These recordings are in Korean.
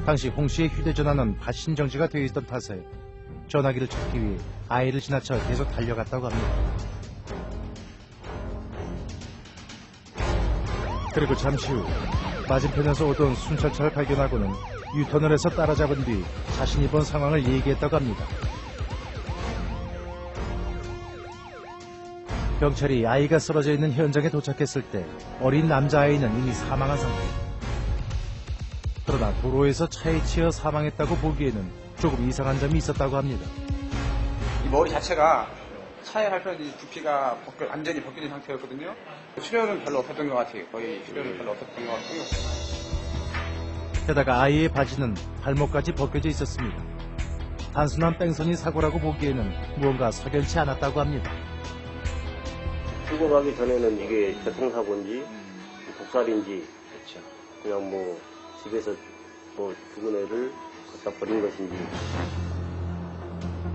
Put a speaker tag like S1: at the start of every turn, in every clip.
S1: 당시 홍 씨의 휴대전화는 발신정지가 되어 있던 탓에 전화기를 찾기 위해 아이를 지나쳐 계속 달려갔다고 합니다. 그리고 잠시 후 맞은편에서 오던 순찰차를 발견하고는 유턴을 해서 따라잡은 뒤 자신이 본 상황을 얘기했다고 합니다. 경찰이 아이가 쓰러져 있는 현장에 도착했을 때 어린 남자아이는 이미 사망한 상태. 그러나 도로에서 차에 치여 사망했다고 보기에는 조금 이상한 점이 있었다고 합니다.
S2: 이 머리 자체가 차에 밟혀서 부피가 완전히 벗겨진 상태였거든요. 출혈은 별로 없었던 것 같아요. 거의 출혈은 별로 없었던 것 같고요.
S1: 게다가 아이의 바지는 발목까지 벗겨져 있었습니다. 단순한 뺑소니 사고라고 보기에는 무언가 석연치 않았다고 합니다.
S3: 출국하기 전에는 이게 교통사고인지 독살인지 그냥 뭐 집에서 뭐 죽은 애를 갖다 버린 것인지.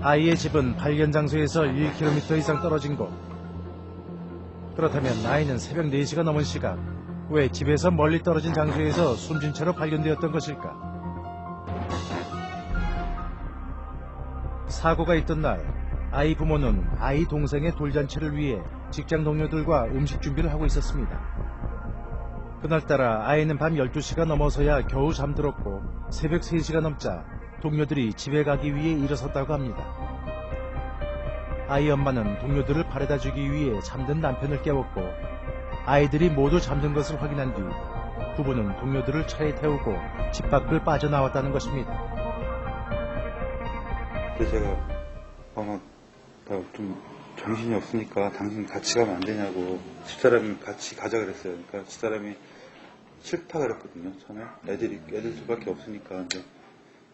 S1: 아이의 집은 발견 장소에서 1km 이상 떨어진 곳. 그렇다면 아이는 새벽 4시가 넘은 시각 왜 집에서 멀리 떨어진 장소에서 숨진 채로 발견되었던 것일까? 사고가 있던 날 아이 부모는 아이 동생의 돌잔치를 위해 직장 동료들과 음식 준비를 하고 있었습니다. 그날따라 아이는 밤 12시가 넘어서야 겨우 잠들었고 새벽 3시가 넘자 동료들이 집에 가기 위해 일어섰다고 합니다. 아이 엄마는 동료들을 바래다 주기 위해 잠든 남편을 깨웠고 아이들이 모두 잠든 것을 확인한 뒤 부부는 동료들을 차에 태우고 집 밖을 빠져나왔다는 것입니다.
S4: 그래서 제가 나 좀 정신이 없으니까 당신 같이 가면 안 되냐고 집사람이 같이 가자 그랬어요. 그러니까 집사람이 싫다 그랬거든요. 처음에 애들 둘밖에 없으니까. 근데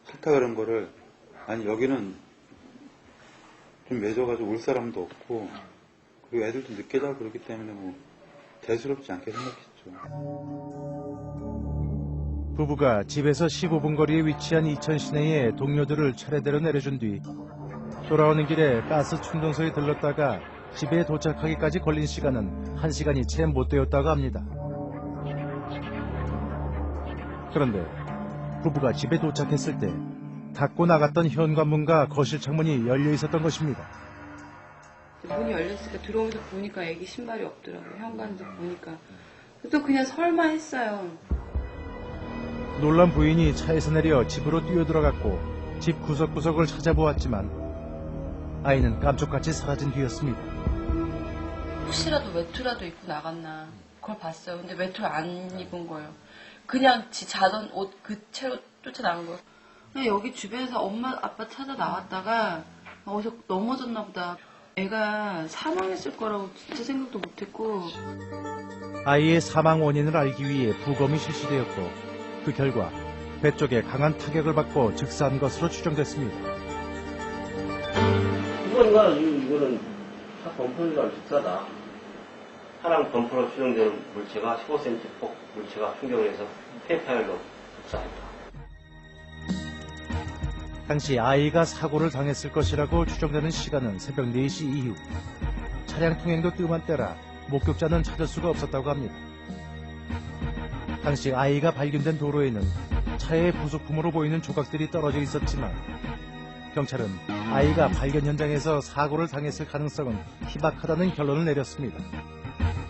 S4: 싫다 그런 거를 아니 여기는 좀 매져가지고 올 사람도 없고 그리고 애들도 늦게 자고 그렇기 때문에 뭐 대수롭지 않게 생각했죠.
S1: 부부가 집에서 15분 거리에 위치한 이천 시내에 동료들을 차례대로 내려준 뒤 돌아오는 길에 가스 충전소에 들렀다가 집에 도착하기까지 걸린 시간은 1시간이 채 못 되었다고 합니다. 그런데 부부가 집에 도착했을 때 닫고 나갔던 현관문과 거실 창문이 열려 있었던 것입니다.
S5: 문이 열렸으니까 들어오면서 보니까 애기 신발이 없더라고요. 현관에서 보니까. 또 그냥 설마 했어요.
S1: 놀란 부인이 차에서 내려 집으로 뛰어들어갔고 집 구석구석을 찾아보았지만 아이는 깜짝같이 사라진 뒤였습니다.
S5: 혹시라도 외투라도 입고 나갔나 그걸 봤어요. 근데 외투를 안 입은 거예요. 그냥 지 자던 옷 그 채로 쫓아나간 거예요. 그냥 여기 주변에서 엄마 아빠 찾아 나왔다가 어디서 넘어졌나 보다. 애가 사망했을 거라고 진짜 생각도 못했고.
S1: 아이의 사망 원인을 알기 위해 부검이 실시되었고 그 결과 배 쪽에 강한 타격을 받고 즉사한 것으로 추정됐습니다.
S3: 이거는 차 범퍼가 직사다. 차량 범퍼로 추정되는 물체가 15cm 폭 물체가 충격을 해서 폐파열로 흡사했다.
S1: 당시 아이가 사고를 당했을 것이라고 추정되는 시간은 새벽 4시 이후. 차량 통행도 뜸한 때라 목격자는 찾을 수가 없었다고 합니다. 당시 아이가 발견된 도로에는 차의 부속품으로 보이는 조각들이 떨어져 있었지만 경찰은 아이가 발견 현장에서 사고를 당했을 가능성은 희박하다는 결론을 내렸습니다.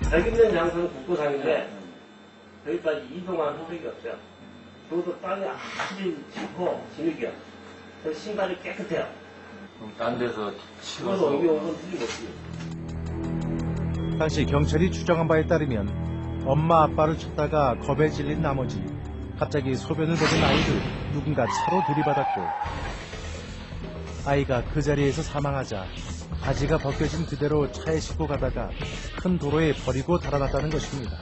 S3: 발견된 장소는 국도상인데 여기까지 이동한 흔적이 없어요. 그것도 땅이 아주 짙고 진흙이야. 그래서 신발이 깨끗해요.
S6: 딴 데서
S3: 그래서 여기 오면 틀림없지.
S1: 당시 경찰이 추정한 바에 따르면 엄마 아빠를 찾다가 겁에 질린 나머지 갑자기 소변을 보던 아이를 누군가 차로 들이받았고 아이가 그 자리에서 사망하자 바지가 벗겨진 그대로 차에 싣고 가다가 큰 도로에 버리고 달아났다는 것입니다.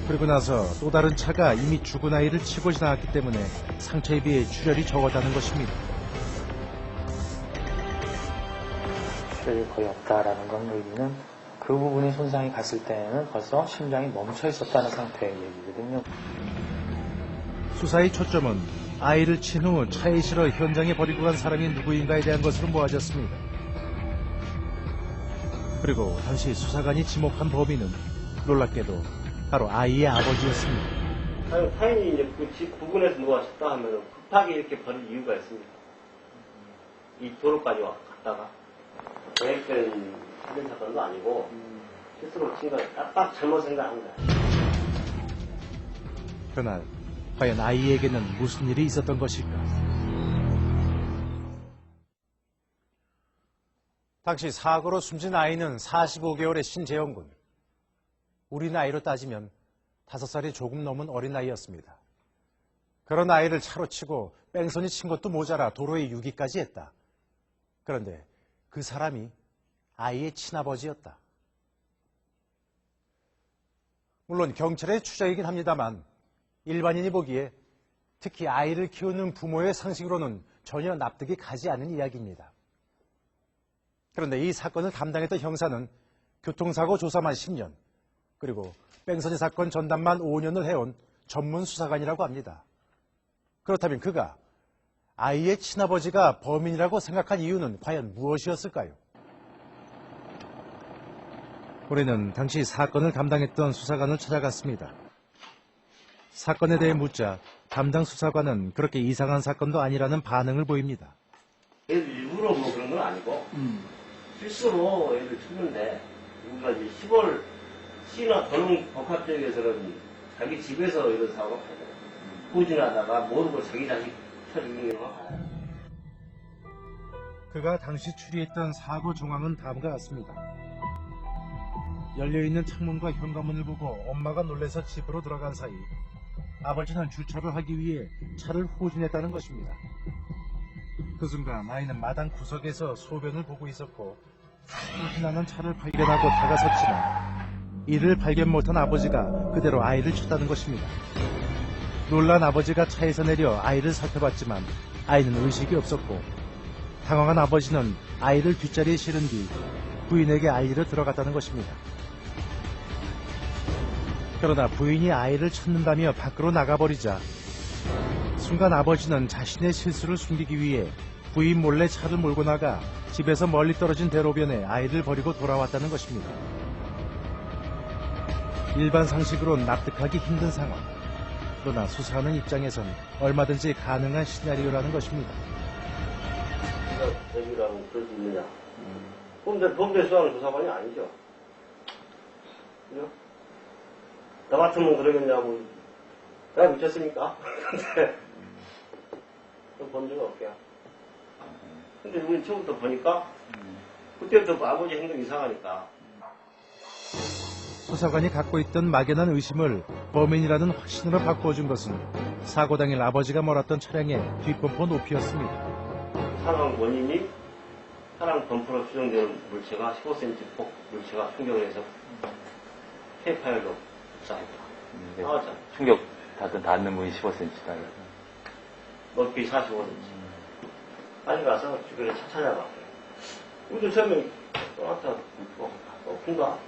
S1: 그리고 나서 또 다른 차가 이미 죽은 아이를 치고 지나갔기 때문에 상처에 비해 출혈이 적었다는 것입니다.
S7: 출혈이 거의 없다라는 건 얘기는 그 부분이 손상이 갔을 때는 벌써 심장이 멈춰 있었다는 상태의 얘기거든요.
S1: 수사의 초점은 아이를 친 후 차에 실어 현장에 버리고 간 사람이 누구인가에 대한 것으로 모아졌습니다. 그리고 당시 수사관이 지목한 범인은 놀랍게도 바로 아이의 아버지였습니다.
S3: 타인이 이제 그 집 부근에서 누가 싶다 하면 급하게 이렇게 버릴 이유가 있습니다. 이 도로까지 갔다가 계획된 살인 사건도 아니고 스스로 친 거예요. 딱 잘못 생각한 거야.
S1: 그날 과연 아이에게는 무슨 일이 있었던 것일까? 당시 사고로 숨진 아이는 45개월의 신재영군. 우리 나이로 따지면 5살이 조금 넘은 어린아이였습니다. 그런 아이를 차로 치고 뺑소니 친 것도 모자라 도로에 유기까지 했다. 그런데 그 사람이 아이의 친아버지였다. 물론 경찰의 추정이긴 합니다만 일반인이 보기에 특히 아이를 키우는 부모의 상식으로는 전혀 납득이 가지 않는 이야기입니다. 그런데 이 사건을 담당했던 형사는 교통사고 조사만 10년, 그리고 뺑소니 사건 전담만 5년을 해온 전문 수사관이라고 합니다. 그렇다면 그가 아이의 친아버지가 범인이라고 생각한 이유는 과연 무엇이었을까요? 우리는 당시 사건을 담당했던 수사관을 찾아갔습니다. 사건에 대해 묻자 담당 수사관은 그렇게 이상한 사건도 아니라는 반응을 보입니다.
S3: 얘들 일부러 뭐 그런 건 아니고 실수로 애들 쳤는데 우리가 이제 시골 시나 도농 복합 지역에서는 자기 집에서 이런 사고가 발생해요. 후진하다가 모르고 자기 자식 쳐죽이는 경우가 많아요.
S1: 그가 당시 추리했던 사고 정황은 다음과 같습니다. 열려있는 창문과 현관문을 보고 엄마가 놀라서 집으로 들어간 사이 아버지는 주차를 하기 위해 차를 후진했다는 것입니다. 그 순간 아이는 마당 구석에서 소변을 보고 있었고 후진하는 차를 발견하고 다가섰지만 이를 발견 못한 아버지가 그대로 아이를 쳤다는 것입니다. 놀란 아버지가 차에서 내려 아이를 살펴봤지만 아이는 의식이 없었고 당황한 아버지는 아이를 뒷자리에 실은 뒤 부인에게 알리러 들어갔다는 것입니다. 그러나 부인이 아이를 찾는다며 밖으로 나가버리자 순간 아버지는 자신의 실수를 숨기기 위해 부인 몰래 차를 몰고 나가 집에서 멀리 떨어진 대로변에 아이를 버리고 돌아왔다는 것입니다. 일반 상식으론 납득하기 힘든 상황. 그러나 수사하는 입장에선 얼마든지 가능한 시나리오라는 것입니다.
S3: 여기라고 그럴 수 있느냐? 범죄 수사하는 조사관이 아니죠. 그죠? 나 같으면 그러겠냐고. 내가 미쳤습니까? 근데 본 적은 없게요. 근데 우리 처음부터 보니까 그때부터 아버지 행동이 이상하니까.
S1: 수사관이 갖고 있던 막연한 의심을 범인이라는 확신으로 바꿔준 것은 사고 당일 아버지가 몰았던 차량의 뒷범퍼 높이였습니다.
S3: 사망 원인이 차량 범퍼로 추정되는 물체가 15cm 폭 물체가 충격을 해서 K-파열로 흡사했다.
S6: 네.
S3: 나왔잖아.
S6: 충격 닿는 부분이 15cm다.
S3: 높이 45cm. 빨리 가서 주변에 차 찾아봤어요. 우리도 처음에 또나타 큰가?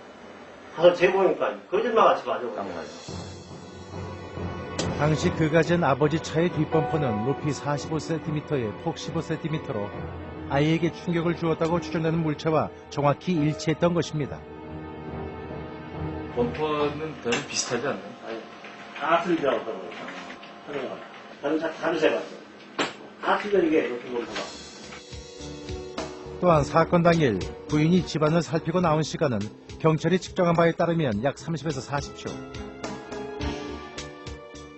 S3: 가서 재보니까 거짓말같이 맞아버려요.
S1: 당시 그가 잰 아버지 차의 뒷범퍼는 높이 45cm에 폭 15cm로 아이에게 충격을 주었다고 추정되는 물체와 정확히 일치했던 것입니다.
S6: 범퍼는 저는 비슷하지 않나요?
S3: 아니, 다 틀리더라고, 그러니까. 다른 차 다 재봤어요. 다 틀려, 이게, 높이 범퍼가.
S1: 또한 사건 당일 부인이 집안을 살피고 나온 시간은 경찰이 측정한 바에 따르면 약 30에서 40초.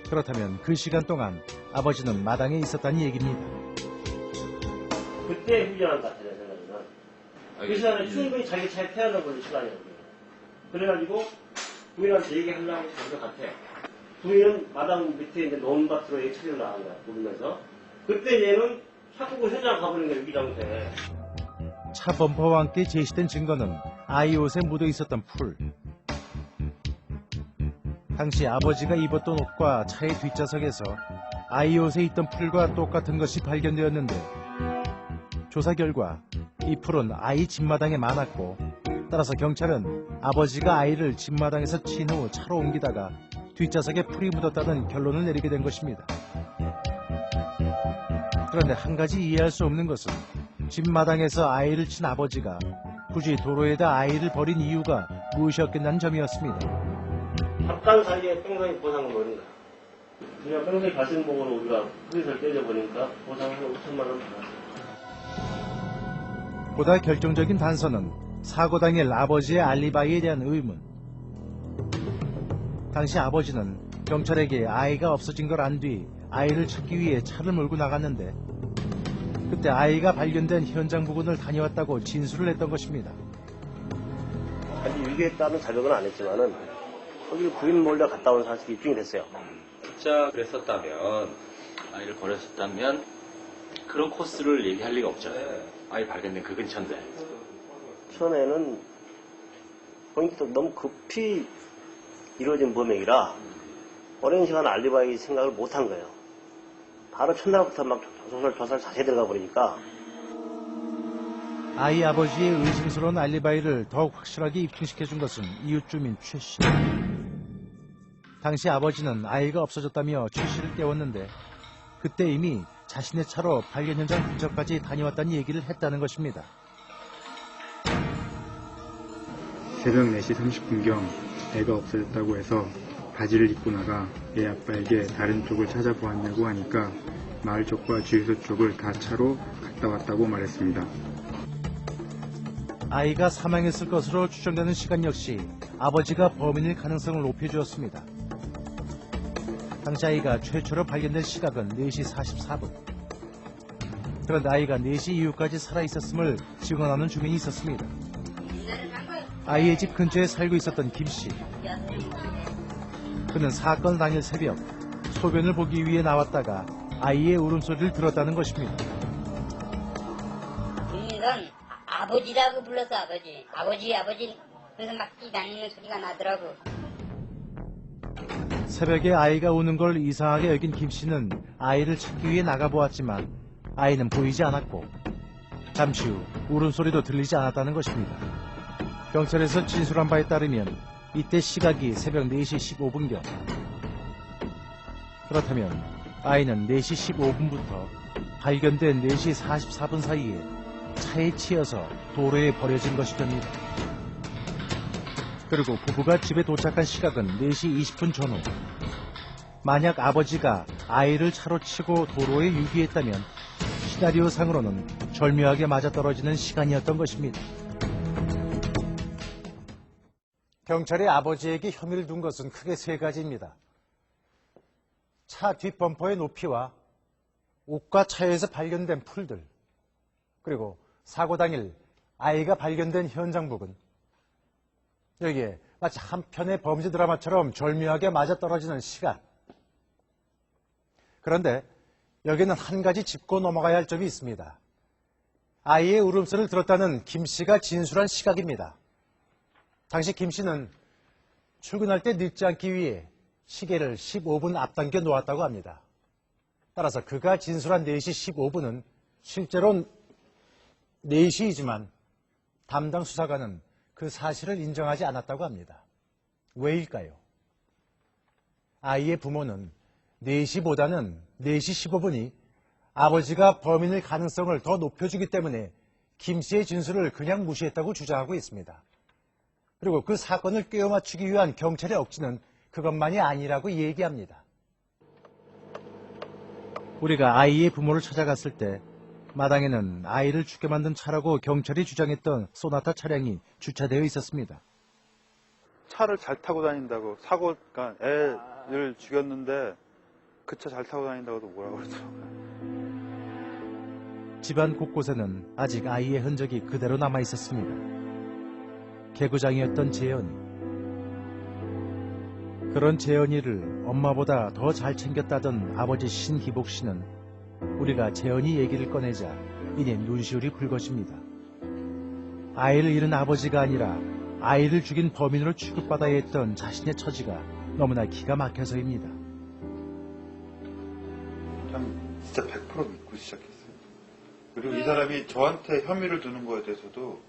S1: 그렇다면 그 시간 동안 아버지는 마당에 있었다는 얘기입니다.
S3: 그때 후진한 것 같아요, 제 생각에는. 그 시간에 충분히 자기 차에 태어나 버릴 시간이었거든요. 그래가지고 부인한테 얘기하려고 전혀 같아. 부인은 마당 밑에 있는 논밭으로 차를 나간 거야, 보면서. 그때 얘는 차 끄고 현장 가버린 거야, 여기 장소에.
S1: 차 범퍼와 함께 제시된 증거는 아이 옷에 묻어 있었던 풀. 당시 아버지가 입었던 옷과 차의 뒷좌석에서 아이 옷에 있던 풀과 똑같은 것이 발견되었는데 조사 결과 이 풀은 아이 집마당에 많았고 따라서 경찰은 아버지가 아이를 집마당에서 친 후 차로 옮기다가 뒷좌석에 풀이 묻었다는 결론을 내리게 된 것입니다. 그런데 한 가지 이해할 수 없는 것은 집마당에서 아이를 친 아버지가 굳이 도로에다 아이를 버린 이유가 무엇이었겠다는 점이었습니다.
S3: 잠깐 사이에 뺑뺑이 보상을 노린 거야. 그냥 평소에 가슴목으로 우리가 흑에서 때려보니까 보상을 5천만 원 받았어요.
S1: 보다 결정적인 단서는 사고 당일 아버지의 알리바이에 대한 의문. 당시 아버지는 경찰에게 아이가 없어진 걸 안 뒤 아이를 찾기 위해 차를 몰고 나갔는데 그때 아이가 발견된 현장 부근을 다녀왔다고 진술을 했던 것입니다.
S3: 아직 위기했다는 자백은 안 했지만은 거기를 부인 몰래 갔다 온 사실이 입증이 됐어요.
S6: 진짜 그랬었다면, 아이를 버렸었다면, 그런 코스를 얘기할 리가 없잖아요. 아이 발견된 그 근처인데.
S3: 처음에는 본인도 너무 급히 이루어진 범행이라 오랜 시간 알리바이 생각을 못 한 거예요. 바로 첫날부터 막 조사를 자세히 들어가 버리니까
S1: 아이 아버지의 의심스러운 알리바이를 더욱 확실하게 입증시켜준 것은 이웃 주민 최 씨. 당시 아버지는 아이가 없어졌다며 최 씨를 깨웠는데 그때 이미 자신의 차로 발견 현장 근처까지 다녀왔다는 얘기를 했다는 것입니다.
S8: 새벽 4시 30분경 애가 없어졌다고 해서 바지를 입고 나가 애 아빠에게 다른 쪽을 찾아보았냐고 하니까 마을 쪽과 주유소 쪽을 다 차로 갔다 왔다고 말했습니다.
S1: 아이가 사망했을 것으로 추정되는 시간 역시 아버지가 범인일 가능성을 높여주었습니다. 당시 아이가 최초로 발견된 시각은 4시 44분. 그런데 아이가 4시 이후까지 살아있었음을 증언하는 주민이 있었습니다. 아이의 집 근처에 살고 있었던 김 씨. 그는 사건 당일 새벽 소변을 보기 위해 나왔다가 아이의 울음소리를 들었다는 것입니다.
S9: 국민은 아버지라고 불렀어. 아버지 그래서 막 뛰다니는 소리가 나더라고.
S1: 새벽에 아이가 우는 걸 이상하게 여긴 김 씨는 아이를 찾기 위해 나가보았지만 아이는 보이지 않았고 잠시 후 울음소리도 들리지 않았다는 것입니다. 경찰에서 진술한 바에 따르면 이때 시각이 새벽 4시 15분경. 그렇다면 아이는 4시 15분부터 발견된 4시 44분 사이에 차에 치여서 도로에 버려진 것이 됩니다. 그리고 부부가 집에 도착한 시각은 4시 20분 전후. 만약 아버지가 아이를 차로 치고 도로에 유기했다면 시나리오상으로는 절묘하게 맞아떨어지는 시간이었던 것입니다. 경찰이 아버지에게 혐의를 둔 것은 크게 세 가지입니다. 차 뒷범퍼의 높이와 옷과 차에서 발견된 풀들, 그리고 사고 당일 아이가 발견된 현장 부근. 여기에 마치 한 편의 범죄 드라마처럼 절묘하게 맞아떨어지는 시간. 그런데 여기는 한 가지 짚고 넘어가야 할 점이 있습니다. 아이의 울음소리를 들었다는 김 씨가 진술한 시각입니다. 당시 김 씨는 출근할 때 늦지 않기 위해 시계를 15분 앞당겨 놓았다고 합니다. 따라서 그가 진술한 4시 15분은 실제로는 4시이지만 담당 수사관은 그 사실을 인정하지 않았다고 합니다. 왜일까요? 아이의 부모는 4시보다는 4시 15분이 아버지가 범인일 가능성을 더 높여주기 때문에 김 씨의 진술을 그냥 무시했다고 주장하고 있습니다. 그리고 그 사건을 꿰어 맞추기 위한 경찰의 억지는 그것만이 아니라고 얘기합니다. 우리가 아이의 부모를 찾아갔을 때 마당에는 아이를 죽게 만든 차라고 경찰이 주장했던 소나타 차량이 주차되어 있었습니다.
S4: 차를 잘 타고 다닌다고 그러니까 애를 죽였는데 그 차 잘 타고 다닌다고도 뭐라고 그러더라고요.
S1: 집안 곳곳에는 아직 아이의 흔적이 그대로 남아 있었습니다. 개구장이었던 재현이. 그런 재현이를 엄마보다 더 잘 챙겼다던 아버지 신희복 씨는 우리가 재현이 얘기를 꺼내자 이내 눈시울이 붉어집니다. 아이를 잃은 아버지가 아니라 아이를 죽인 범인으로 취급받아야 했던 자신의 처지가 너무나 기가 막혀서입니다.
S4: 그냥 진짜 100% 믿고 시작했어요. 그리고 이 사람이 저한테 혐의를 두는 거에 대해서도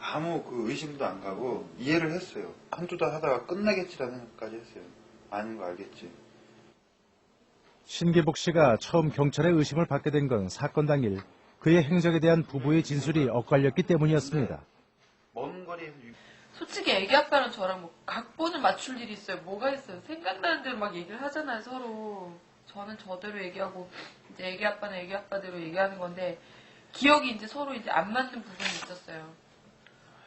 S4: 아무 그 의심도 안 가고 이해를 했어요. 한두 달 하다가 끝나겠지라는 생각까지 했어요. 아닌 거 알겠지.
S1: 신기복 씨가 처음 경찰의 의심을 받게 된 건 사건 당일 그의 행적에 대한 부부의 진술이 엇갈렸기 때문이었습니다.
S4: 먼 거리에서
S5: 솔직히 애기 아빠랑 저랑 뭐 각본을 맞출 일이 있어요. 뭐가 있어요. 생각나는 대로 막 얘기를 하잖아요, 서로. 저는 저대로 얘기하고 이제 애기 아빠는 애기 아빠대로 얘기하는 건데 기억이 이제 서로 이제 안 맞는 부분이 있었어요.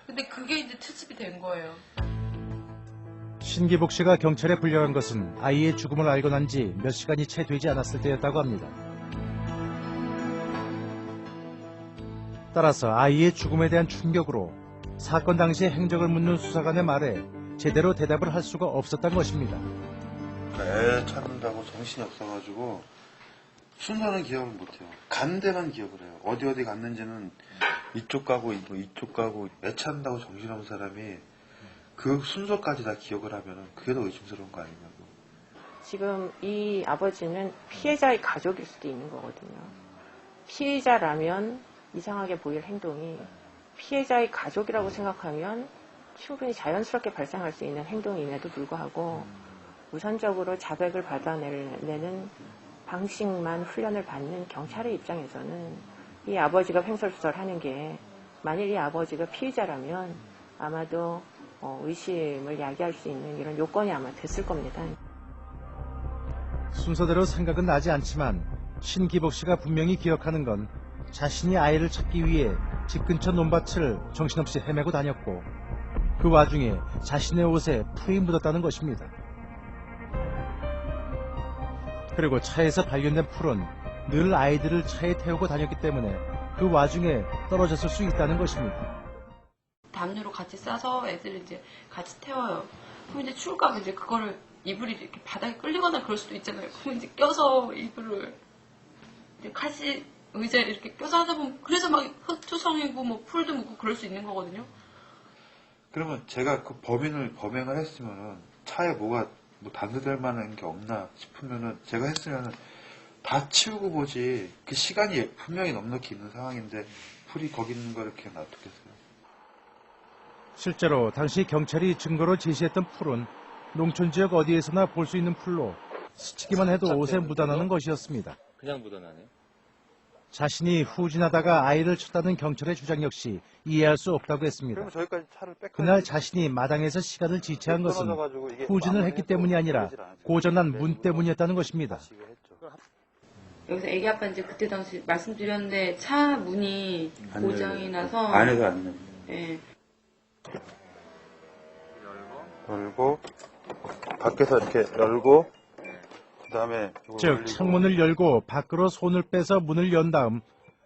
S5: 근데 그게 이제 트집이 된 거예요.
S1: 신기복 씨가 경찰에 불려간 것은 아이의 죽음을 알고 난 지 몇 시간이 채 되지 않았을 때였다고 합니다. 따라서 아이의 죽음에 대한 충격으로 사건 당시의 행적을 묻는 수사관의 말에 제대로 대답을 할 수가 없었던 것입니다.
S4: 애 찾는다고 정신이 없어가지고 순서는 기억을 못해요. 간 데만 기억을 해요. 어디 갔는지는 이쪽 가고 이쪽 가고 애 찾는다고 정신없는 사람이 그 순서까지 다 기억을 하면 그게 더 의심스러운 거 아니냐고.
S10: 지금 이 아버지는 피해자의 가족일 수도 있는 거거든요. 피해자라면 이상하게 보일 행동이 피해자의 가족이라고 생각하면 충분히 자연스럽게 발생할 수 있는 행동임에도 불구하고 우선적으로 자백을 받아내는 방식만 훈련을 받는 경찰의 입장에서는 이 아버지가 횡설수설하는 게 만일 이 아버지가 피해자라면 아마도 의심을 야기할 수 있는 이런 요건이 아마 됐을 겁니다.
S1: 순서대로 생각은 나지 않지만 신기복 씨가 분명히 기억하는 건 자신이 아이를 찾기 위해 집 근처 논밭을 정신없이 헤매고 다녔고 그 와중에 자신의 옷에 풀이 묻었다는 것입니다. 그리고 차에서 발견된 풀은 늘 아이들을 차에 태우고 다녔기 때문에 그 와중에 떨어졌을 수 있다는 것입니다.
S5: 담요로 같이 싸서 애들을 이제 같이 태워요. 그럼 이제 추울까봐 이제 그거를 이불이 이렇게 바닥에 끌리거나 그럴 수도 있잖아요. 그럼 이제 껴서 이불을 이제 카시 의자에 이렇게 껴서 하다 보면 그래서 막 흙투성이고 뭐 풀도 묻고 그럴 수 있는 거거든요.
S4: 그러면 제가 그 범행을 했으면은 차에 뭐가 단서될 만한 게 없나 싶으면은 제가 했으면은 다 치우고 보지. 그 시간이 분명히 넉넉히 있는 상황인데 풀이 거기 있는 걸 이렇게 놔두겠어요.
S1: 실제로 당시 경찰이 증거로 제시했던 풀은 농촌 지역 어디에서나 볼 수 있는 풀로 스치기만 해도 옷에 묻어나는 것이었습니다.
S6: 그냥 묻어나네요.
S1: 자신이 후진하다가 아이를 쳤다는 경찰의 주장 역시 이해할 수 없다고 했습니다.
S4: 그러면 저기까지 차를
S1: 그날 자신이 마당에서 시간을 지체한 것은 후진을 했기 때문이 아니라 고장난 문 때문이었다는 것입니다.
S5: 여기서 애기 아빠 이제 그때 당시 말씀드렸는데 차 문이 고장이 나서
S4: 안에도 안 열려.
S5: 예.
S4: 열고 밖에서 이렇게 열고 그다음에
S1: 즉 창문을 열고 밖으로 손을 빼서 문을 연 다음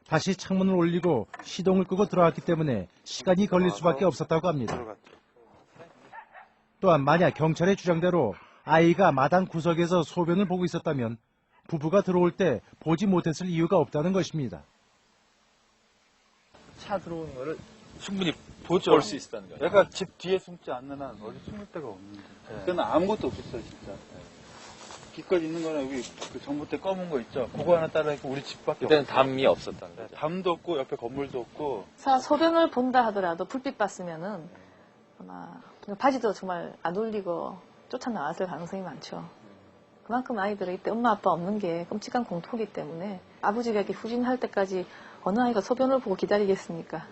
S1: 다시 창문을 올리고 시동을 끄고 들어왔기 때문에 시간이 걸릴 수밖에 없었다고 합니다. 또한 만약 경찰의 주장대로 아이가 마당 구석에서 소변을 보고 있었다면 부부가 들어올 때 보지 못했을 이유가 없다는 것입니다.
S11: 차 들어오는 거를
S6: 충분히
S11: 보죠.
S6: 볼 수 있었다는 거죠.
S11: 얘가 집 뒤에 숨지 않는 한 어디 숨을 데가 없는데. 그건 아무것도 없었어요, 진짜. 길거리 있는 거는 여기 그 전봇대 검은 거 있죠. 그거 하나 따라 있고 우리 집밖에 없어요.
S6: 그때는 담이 없었다는 거죠.
S11: 담도 없고 옆에 건물도 없고.
S12: 소변을 본다 하더라도 불빛 봤으면은 아마 바지도 정말 안 올리고 쫓아나왔을 가능성이 많죠. 그만큼 아이들은 이때 엄마 아빠 없는 게 끔찍한 공포이기 때문에 아버지가 이렇게 후진할 때까지 어느 아이가 소변을 보고 기다리겠습니까?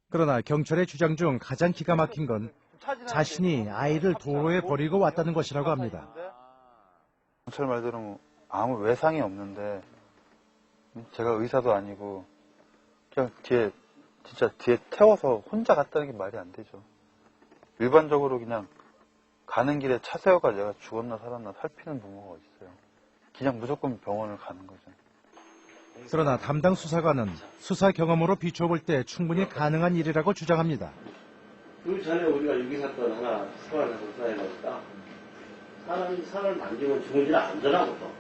S1: 그러나 경찰의 주장 중 가장 기가 막힌 건 자신이 아이를 도로에 버리고 왔다는 것이라고 합니다.
S11: 경찰 말대로 아무 외상이 없는데 제가 의사도 아니고 그냥 진짜 뒤에 태워서 혼자 갔다는 게 말이 안 되죠. 일반적으로 그냥 가는 길에 차 세워가 내가 죽었나 살았나 살피는 부모가 어딨어요. 그냥 무조건 병원을 가는 거죠.
S1: 그러나 담당 수사관은 수사 경험으로 비춰볼 때 충분히 가능한 일이라고 주장합니다.
S3: 그 전에 우리가 유기사건 하나 수사를 조사해보니까 사람을 만지면 죽은지는 안전하고 또.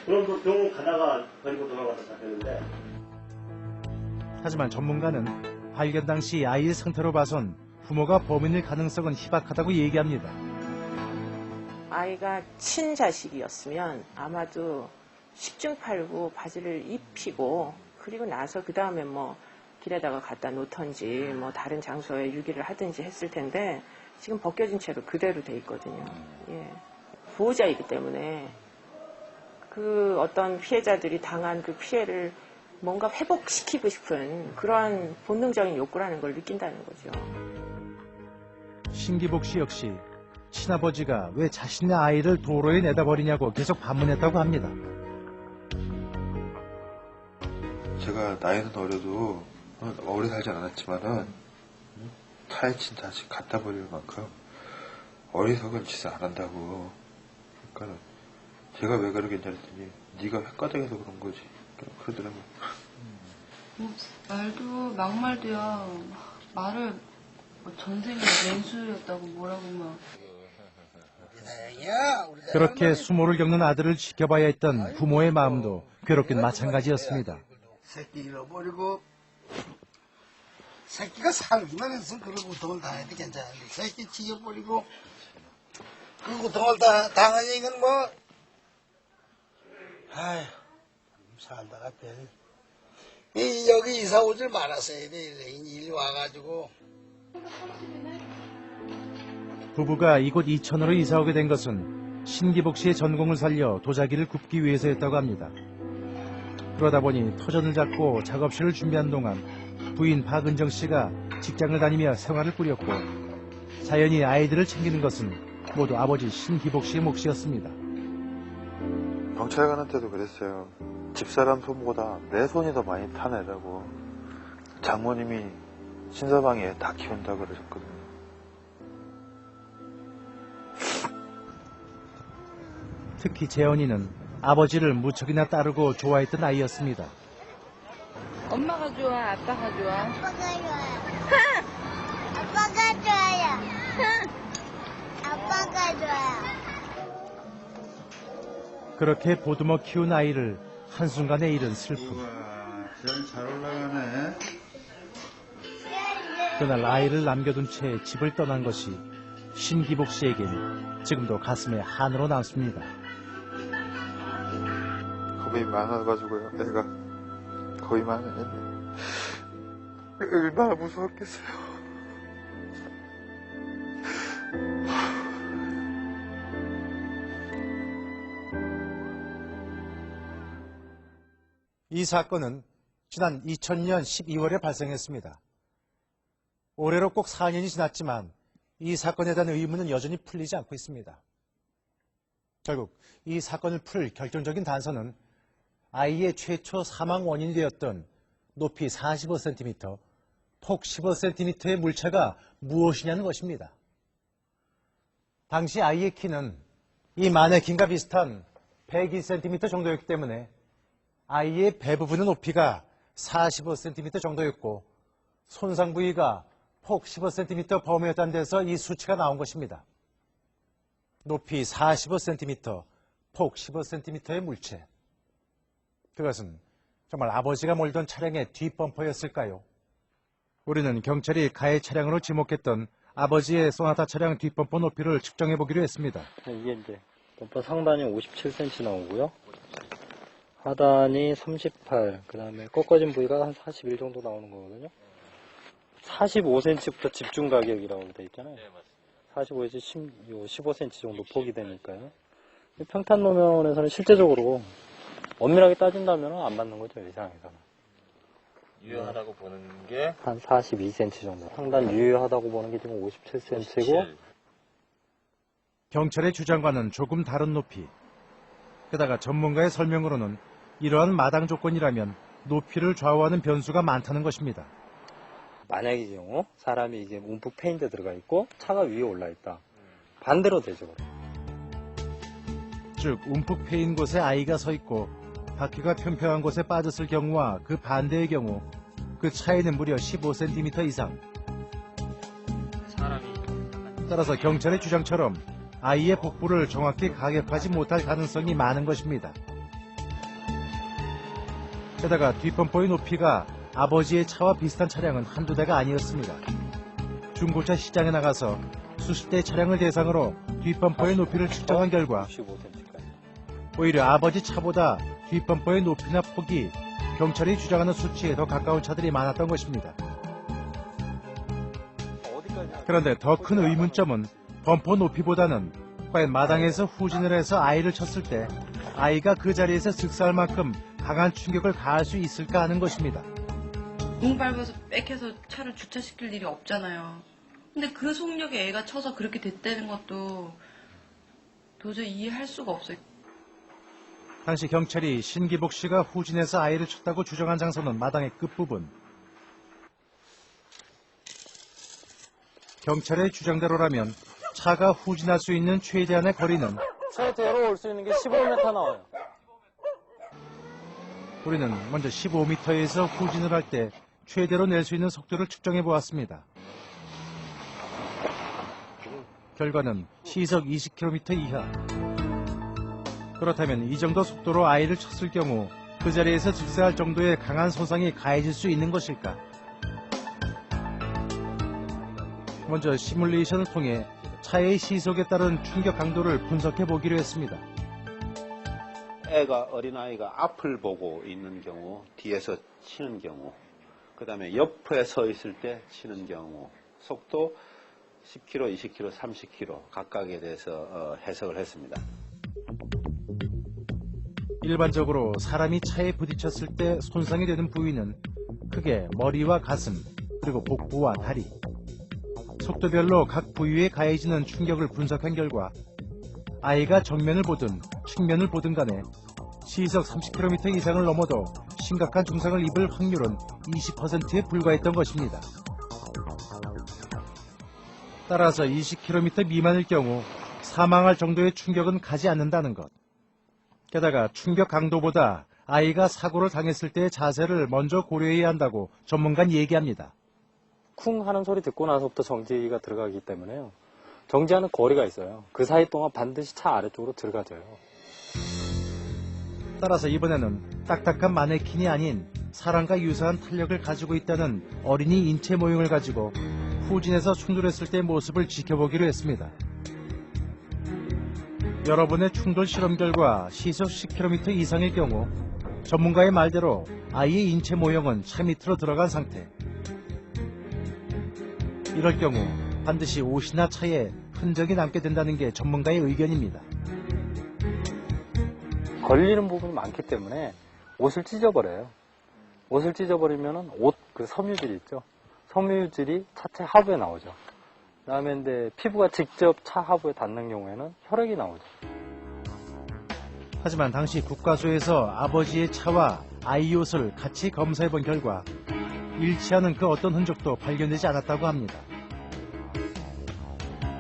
S3: 그럼 또 병원 가다가 버리고 돌아가서 잡혔는데.
S1: 하지만 전문가는 발견 당시 아이의 상태로 봐선 부모가 범인일 가능성은 희박하다고 얘기합니다.
S10: 아이가 친자식이었으면 아마도 10중 8구 바지를 입히고 그리고 나서 그 다음에 뭐 길에다가 갖다 놓던지 뭐 다른 장소에 유기를 하든지 했을 텐데 지금 벗겨진 채로 그대로 돼 있거든요. 예. 보호자이기 때문에 그 어떤 피해자들이 당한 그 피해를 뭔가 회복시키고 싶은 그러한 본능적인 욕구라는 걸 느낀다는 거죠.
S1: 신기복 씨 역시 친아버지가 왜 자신의 아이를 도로에 내다 버리냐고 계속 반문했다고 합니다.
S4: 제가 나이는 어려도 오래 살지 않았지만은 타에 친 자식 갖다 버릴 만큼 어리석은 짓을 안 한다고. 그러니까 제가 왜 그러겠냐 했더니 네가 헷가닥해서 그런 거지. 그러더라고요.
S5: 말도 막말도야. 말을 전생에 맹수였다고 뭐라고 막.
S1: 그렇게 수모를 겪는 아들을 지켜봐야 했던 부모의 마음도 괴롭긴 마찬가지였습니다.
S13: 새끼 잃어버리고 새끼가 살기만 해서 그런 고통을 당해도 괜찮은데 새끼 죽여버리고 그 고통을 다 당하니 이건 뭐 아휴 살다가 여기 이사 오질 말았어야 돼. 일 와가지고.
S1: 부부가 이곳 이천으로 이사 오게 된 것은 신기복 씨의 전공을 살려 도자기를 굽기 위해서였다고 합니다. 그러다 보니 터전을 잡고 작업실을 준비한 동안 부인 박은정 씨가 직장을 다니며 생활을 꾸렸고 자연히 아이들을 챙기는 것은 모두 아버지 신기복 씨의 몫이었습니다.
S4: 경찰 가는 때도 그랬어요. 집사람 손보다 내 손이 더 많이 타내라고. 장모님이 신사방에 다 키운다 그러셨거든요.
S1: 특히 재현이는 아버지를 무척이나 따르고 좋아했던 아이였습니다.
S5: 엄마가 좋아, 아빠가 좋아?
S9: 아빠가 좋아요. 아빠가 좋아요. 아빠가 좋아요.
S1: 그렇게 보듬어 키운 아이를 한순간에 잃은 슬픔.
S4: 잘 올라가네.
S1: 그날 아이를 남겨둔 채 집을 떠난 것이 신기복 씨에겐 지금도 가슴에 한으로 남습니다.
S4: 겁이 많아가지고요. 내가 겁이 많았는데 얼마나 무서웠겠어요.
S1: 이 사건은 지난 2000년 12월에 발생했습니다. 올해로 꼭 4년이 지났지만 이 사건에 대한 의문은 여전히 풀리지 않고 있습니다. 결국 이 사건을 풀 결정적인 단서는 아이의 최초 사망 원인이 되었던 높이 45cm, 폭 15cm의 물체가 무엇이냐는 것입니다. 당시 아이의 키는 이 마네킹과 비슷한 102cm 정도였기 때문에 아이의 배 부분의 높이가 45cm 정도였고 손상 부위가 폭 15cm 범위였다는 데서 이 수치가 나온 것입니다. 높이 45cm, 폭 15cm의 물체. 그것은 정말 아버지가 몰던 차량의 뒷범퍼였을까요? 우리는 경찰이 가해 차량으로 지목했던 아버지의 소나타 차량 뒷범퍼 높이를 측정해 보기로 했습니다.
S14: 이게 이제 범퍼 상단이 57cm 나오고요. 하단이 38, 그 다음에 꺾어진 부위가 한 41 정도 나오는 거거든요. 45cm부터 집중 가격이라고 되어 있잖아요. 45에서 15cm 정도 폭이 되니까요. 평탄 노면에서는 실제적으로 엄밀하게 따진다면 안 맞는 거죠, 이 상황에서는.
S6: 유효하다고 보는 게
S14: 한 42cm 정도. 상단 유효하다고 보는 게 지금 57cm고.
S1: 경찰의 주장과는 조금 다른 높이. 게다가 전문가의 설명으로는 이러한 마당 조건이라면 높이를 좌우하는 변수가 많다는 것입니다.
S14: 만약의 경우 사람이 이게 움푹 패인 데 들어가 있고 차가 위에 올라 있다. 반대로 되죠.
S1: 즉 움푹 패인 곳에 아이가 서 있고 바퀴가 평평한 곳에 빠졌을 경우와 그 반대의 경우 그 차이는 무려 15cm 이상. 따라서 경찰의 주장처럼 아이의 복부를 정확히 가격하지 못할 가능성이 많은 것입니다. 게다가 뒷범퍼의 높이가 아버지의 차와 비슷한 차량은 한두 대가 아니었습니다. 중고차 시장에 나가서 수십 대의 차량을 대상으로 뒷범퍼의 높이를 측정한 결과 오히려 아버지 차보다 뒷범퍼의 높이나 폭이 경찰이 주장하는 수치에 더 가까운 차들이 많았던 것입니다. 그런데 더 큰 의문점은 범퍼 높이보다는 과연 마당에서 후진을 해서 아이를 쳤을 때 아이가 그 자리에서 즉사할 만큼 강한 충격을 가할 수 있을까 하는 것입니다.
S5: 너무 밟아서 빽해서 차를 주차시킬 일이 없잖아요. 근데 그 속력에 애가 쳐서 그렇게 됐다는 것도 도저히 이해할 수가 없어요.
S1: 당시 경찰이 신기복 씨가 후진해서 아이를 쳤다고 주장한 장소는 마당의 끝부분. 경찰의 주장대로라면 차가 후진할 수 있는 최대한의 거리는
S14: 최대로 올 수 있는 게 15m 나와요.
S1: 우리는 먼저 15m에서 후진을 할 때 최대로 낼 수 있는 속도를 측정해 보았습니다. 결과는 시속 20km 이하. 그렇다면 이 정도 속도로 아이를 쳤을 경우 그 자리에서 즉사할 정도의 강한 손상이 가해질 수 있는 것일까? 먼저 시뮬레이션을 통해 차의 시속에 따른 충격 강도를 분석해 보기로 했습니다.
S15: 어린아이가 앞을 보고 있는 경우, 뒤에서 치는 경우, 그 다음에 옆에 서 있을 때 치는 경우, 속도 10km, 20km, 30km 각각에 대해서 해석을 했습니다.
S1: 일반적으로 사람이 차에 부딪혔을 때 손상이 되는 부위는 크게 머리와 가슴, 그리고 복부와 다리. 속도별로 각 부위에 가해지는 충격을 분석한 결과 아이가 정면을 보든 측면을 보든 간에 시속 30km 이상을 넘어도 심각한 중상을 입을 확률은 20%에 불과했던 것입니다. 따라서 20km 미만일 경우 사망할 정도의 충격은 가지 않는다는 것. 게다가 충격 강도보다 아이가 사고를 당했을 때의 자세를 먼저 고려해야 한다고 전문가는 얘기합니다.
S14: 쿵 하는 소리 듣고 나서부터 정지가 들어가기 때문에요. 정지하는 거리가 있어요. 그 사이 동안 반드시 차 아래쪽으로 들어가져요.
S1: 따라서 이번에는 딱딱한 마네킹이 아닌 사람과 유사한 탄력을 가지고 있다는 어린이 인체 모형을 가지고 후진해서 충돌했을 때의 모습을 지켜보기로 했습니다. 여러 번의 충돌 실험 결과 시속 10km 이상일 경우 전문가의 말대로 아이의 인체 모형은 차 밑으로 들어간 상태. 이럴 경우 반드시 옷이나 차에 흔적이 남게 된다는 게 전문가의 의견입니다.
S14: 걸리는 부분이 많기 때문에 옷을 찢어버려요. 옷을 찢어버리면 옷 그 섬유질이 있죠. 섬유질이 차체 하부에 나오죠. 그 다음에 이제 피부가 직접 차 하부에 닿는 경우에는 혈액이 나오죠.
S1: 하지만 당시 국과수에서 아버지의 차와 아이 옷을 같이 검사해본 결과 일치하는 그 어떤 흔적도 발견되지 않았다고 합니다.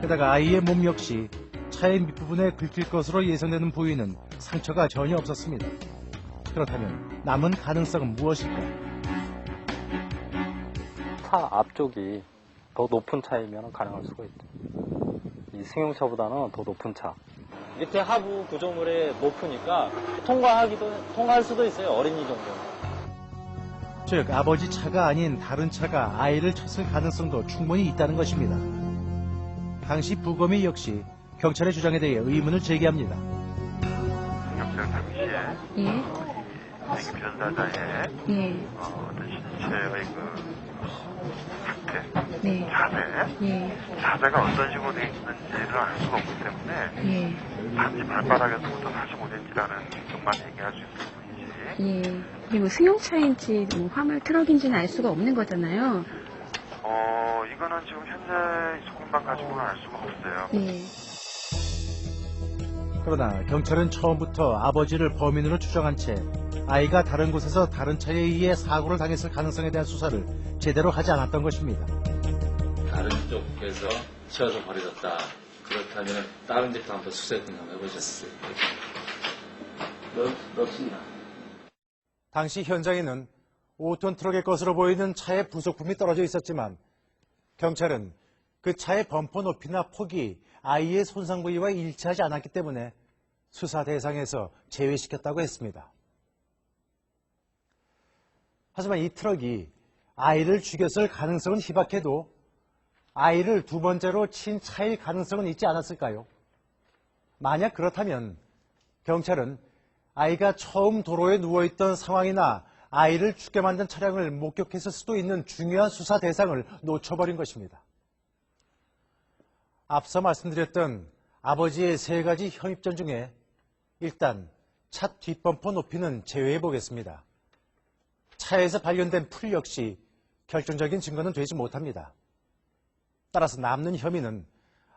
S1: 게다가 아이의 몸 역시 차의 밑부분에 긁힐 것으로 예상되는 부위는 상처가 전혀 없었습니다. 그렇다면 남은 가능성은 무엇일까요?
S14: 차 앞쪽이 더 높은 차이면 가능할 수가 있죠. 이 승용차보다는 더 높은 차. 밑에 하부 구조물이 높으니까 통과할 수도 있어요. 어린이 정도는.
S1: 즉 아버지 차가 아닌 다른 차가 아이를 쳤을 가능성도 충분히 있다는 것입니다. 당시 부검이 역시 경찰의 주장에 대해 의문을 제기합니다.
S16: 경찰 당시에 이 변사자의 어떤 신체의 그 상태, 자세가 어떤 식으로 되어 있는지를 알 수가 없기 때문에 단지 발바닥에서부터 45cm라는 정만 얘기할 수 있을 뿐이지.
S17: 그리고 승용차인지 뭐 화물 트럭인지는 알 수가 없는 거잖아요.
S16: 이거는 지금 현재 소금만 가지고는 알 수가 없어요.
S1: 그러나 경찰은 처음부터 아버지를 범인으로 추정한 채 아이가 다른 곳에서 다른 차에 의해 사고를 당했을 가능성에 대한 수사를 제대로 하지 않았던 것입니다.
S6: 다른 쪽에서 치워서 버려졌다. 그렇다면 다른 집도 한번 수색 한번 해보셨어요?
S3: 넣습니다.
S1: 당시 현장에는 5톤 트럭의 것으로 보이는 차의 부속품이 떨어져 있었지만 경찰은 그 차의 범퍼 높이나 폭이 아이의 손상 부위와 일치하지 않았기 때문에 수사 대상에서 제외시켰다고 했습니다. 하지만 이 트럭이 아이를 죽였을 가능성은 희박해도 아이를 두 번째로 친 차일 가능성은 있지 않았을까요? 만약 그렇다면 경찰은 아이가 처음 도로에 누워있던 상황이나 아이를 죽게 만든 차량을 목격했을 수도 있는 중요한 수사 대상을 놓쳐버린 것입니다. 앞서 말씀드렸던 아버지의 세 가지 혐의점 중에 일단 차 뒷범퍼 높이는 제외해 보겠습니다. 차에서 발견된 풀 역시 결정적인 증거는 되지 못합니다. 따라서 남는 혐의는